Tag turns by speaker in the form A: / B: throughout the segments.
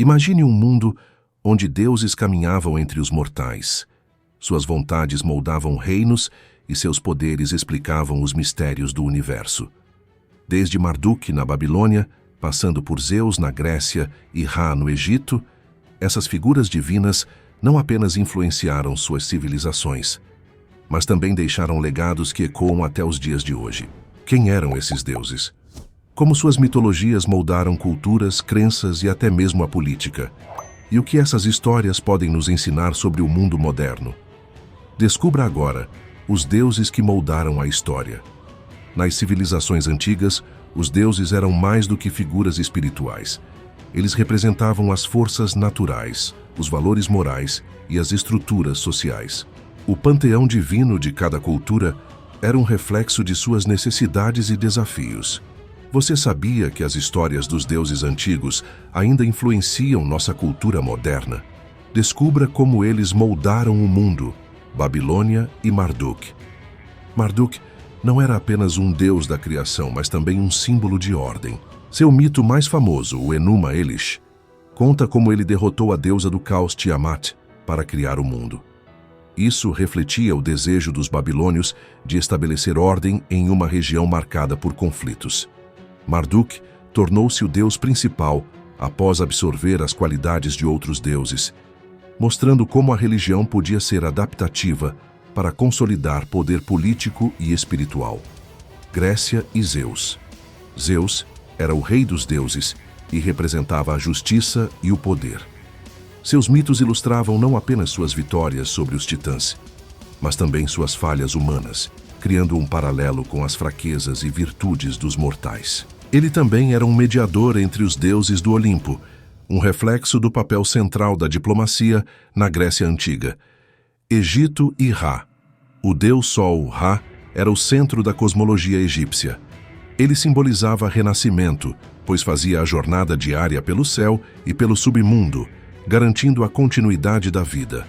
A: Imagine um mundo onde deuses caminhavam entre os mortais. Suas vontades moldavam reinos e seus poderes explicavam os mistérios do universo. Desde Marduk, na Babilônia, passando por Zeus, na Grécia, e Ra, no Egito, essas figuras divinas não apenas influenciaram suas civilizações, mas também deixaram legados que ecoam até os dias de hoje. Quem eram esses deuses? Como suas mitologias moldaram culturas, crenças e até mesmo a política? E o que essas histórias podem nos ensinar sobre o mundo moderno? Descubra agora os deuses que moldaram a história. Nas civilizações antigas, os deuses eram mais do que figuras espirituais. Eles representavam as forças naturais, os valores morais e as estruturas sociais. O panteão divino de cada cultura era um reflexo de suas necessidades e desafios. Você sabia que as histórias dos deuses antigos ainda influenciam nossa cultura moderna? Descubra como eles moldaram o mundo. Babilônia e Marduk. Marduk não era apenas um deus da criação, mas também um símbolo de ordem. Seu mito mais famoso, o Enuma Elish, conta como ele derrotou a deusa do caos Tiamat para criar o mundo. Isso refletia o desejo dos babilônios de estabelecer ordem em uma região marcada por conflitos. Marduk tornou-se o deus principal após absorver as qualidades de outros deuses, mostrando como a religião podia ser adaptativa para consolidar poder político e espiritual. Grécia e Zeus. Zeus era o rei dos deuses e representava a justiça e o poder. Seus mitos ilustravam não apenas suas vitórias sobre os titãs, mas também suas falhas humanas, criando um paralelo com as fraquezas e virtudes dos mortais. Ele também era um mediador entre os deuses do Olimpo, um reflexo do papel central da diplomacia na Grécia Antiga. Egito e Ra. O deus Sol, Ra, era o centro da cosmologia egípcia. Ele simbolizava renascimento, pois fazia a jornada diária pelo céu e pelo submundo, garantindo a continuidade da vida.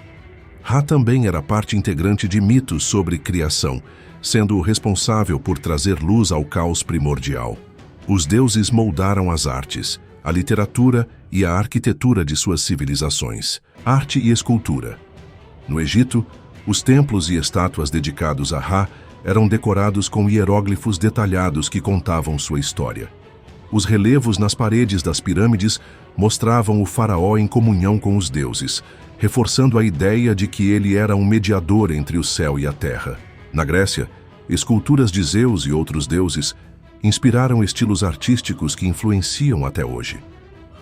A: Ra também era parte integrante de mitos sobre criação, sendo o responsável por trazer luz ao caos primordial. Os deuses moldaram as artes, a literatura e a arquitetura de suas civilizações, arte e escultura. No Egito, os templos e estátuas dedicados a Ra eram decorados com hieróglifos detalhados que contavam sua história. Os relevos nas paredes das pirâmides mostravam o faraó em comunhão com os deuses, reforçando a ideia de que ele era um mediador entre o céu e a terra. Na Grécia, esculturas de Zeus e outros deuses inspiraram estilos artísticos que influenciam até hoje.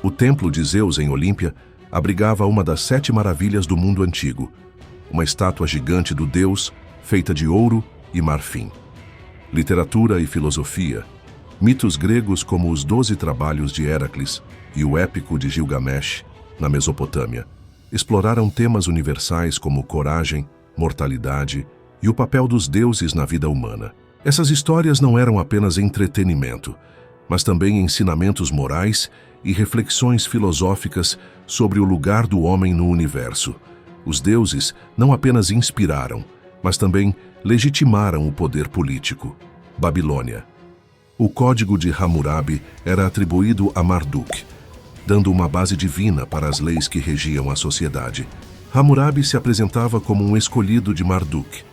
A: O templo de Zeus em Olímpia abrigava uma das 7 maravilhas do mundo antigo, uma estátua gigante do deus feita de ouro e marfim. Literatura e filosofia. Mitos gregos como os 12 trabalhos de Héracles e o épico de Gilgamesh, na Mesopotâmia, exploraram temas universais como coragem, mortalidade e o papel dos deuses na vida humana. Essas histórias não eram apenas entretenimento, mas também ensinamentos morais e reflexões filosóficas sobre o lugar do homem no universo. Os deuses não apenas inspiraram, mas também legitimaram o poder político. Babilônia. O código de Hammurabi era atribuído a Marduk, dando uma base divina para as leis que regiam a sociedade. Hammurabi se apresentava como um escolhido de Marduk,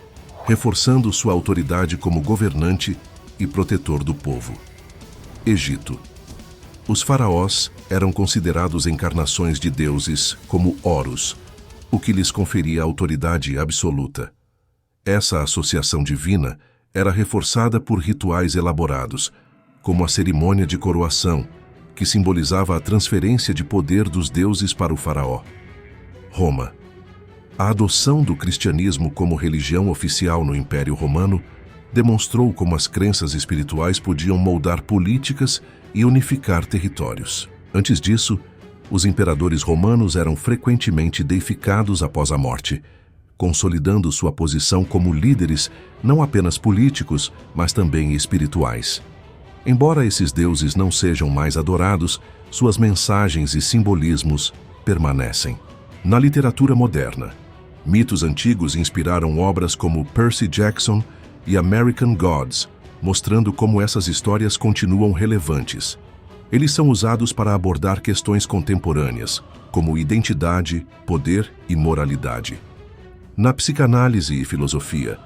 A: reforçando sua autoridade como governante e protetor do povo. Egito. Os faraós eram considerados encarnações de deuses como Horus, o que lhes conferia autoridade absoluta. Essa associação divina era reforçada por rituais elaborados, como a cerimônia de coroação, que simbolizava a transferência de poder dos deuses para o faraó. Roma. A adoção do cristianismo como religião oficial no Império Romano demonstrou como as crenças espirituais podiam moldar políticas e unificar territórios. Antes disso, os imperadores romanos eram frequentemente deificados após a morte, consolidando sua posição como líderes não apenas políticos, mas também espirituais. Embora esses deuses não sejam mais adorados, suas mensagens e simbolismos permanecem. Na literatura moderna, mitos antigos inspiraram obras como Percy Jackson e American Gods, mostrando como essas histórias continuam relevantes. Eles são usados para abordar questões contemporâneas, como identidade, poder e moralidade. Na psicanálise e filosofia,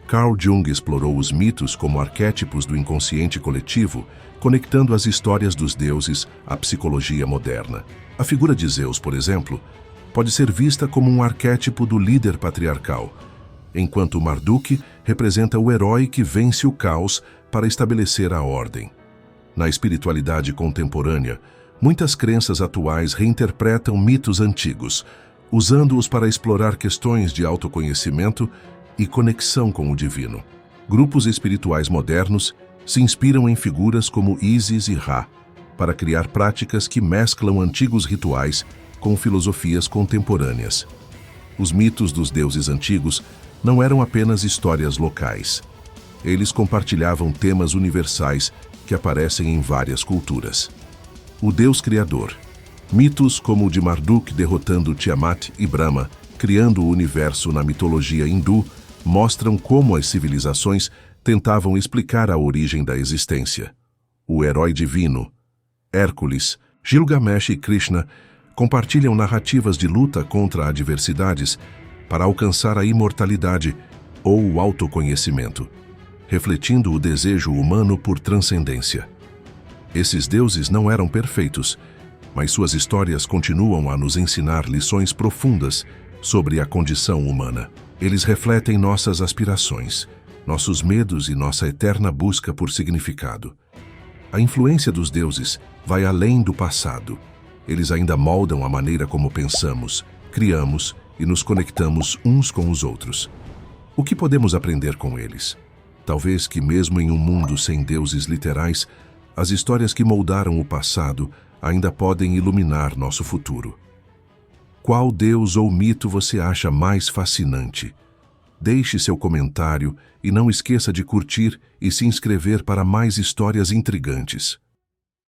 A: Carl Jung explorou os mitos como arquétipos do inconsciente coletivo, conectando as histórias dos deuses à psicologia moderna. A figura de Zeus, por exemplo, pode ser vista como um arquétipo do líder patriarcal, enquanto Marduk representa o herói que vence o caos para estabelecer a ordem. Na espiritualidade contemporânea, muitas crenças atuais reinterpretam mitos antigos, usando-os para explorar questões de autoconhecimento e conexão com o divino. Grupos espirituais modernos se inspiram em figuras como Isis e Ra, para criar práticas que mesclam antigos rituais com filosofias contemporâneas. Os mitos dos deuses antigos não eram apenas histórias locais. Eles compartilhavam temas universais que aparecem em várias culturas. O Deus Criador. Mitos como o de Marduk derrotando Tiamat e Brahma, criando o universo na mitologia hindu, mostram como as civilizações tentavam explicar a origem da existência. O herói divino. Hércules, Gilgamesh e Krishna compartilham narrativas de luta contra adversidades para alcançar a imortalidade ou o autoconhecimento, refletindo o desejo humano por transcendência. Esses deuses não eram perfeitos, mas suas histórias continuam a nos ensinar lições profundas sobre a condição humana. Eles refletem nossas aspirações, nossos medos e nossa eterna busca por significado. A influência dos deuses vai além do passado. Eles ainda moldam a maneira como pensamos, criamos e nos conectamos uns com os outros. O que podemos aprender com eles? Talvez que mesmo em um mundo sem deuses literais, as histórias que moldaram o passado ainda podem iluminar nosso futuro. Qual deus ou mito você acha mais fascinante? Deixe seu comentário e não esqueça de curtir e se inscrever para mais histórias intrigantes.